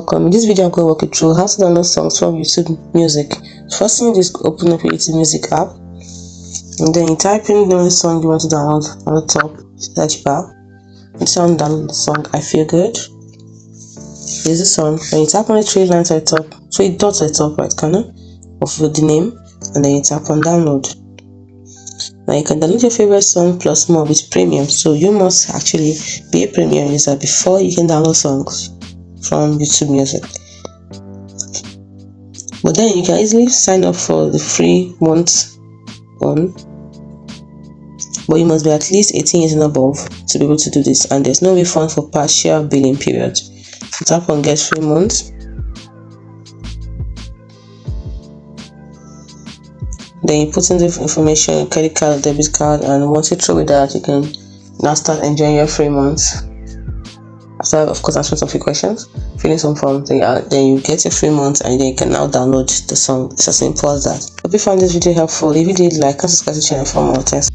welcome. In this video I'm going to walk you through how to download songs from YouTube Music. First thing, just open up your YouTube Music app, and then you type in the song you want to download on the top search bar. You sound download the song I Feel Good. Here's the song, and you tap on the three dots at the top right corner of the name, and then you tap on download. Now you can download your favorite song plus more with premium, so you must actually be a premium user before you can download songs from YouTube Music. But then you can easily sign up for the free month one, but you must be at least 18 years and above to be able to do this, and there's no refund for partial billing period. So tap on get free month. Then you put in the information, credit card, debit card, and once you throw it out, you can now start enjoying your free month. After, of course, answering some few questions, filling some forms, then you get your free month, and then you can now download the song. It's as simple as that. Hope you found this video helpful. If you did, like and subscribe to the channel for more. Thanks.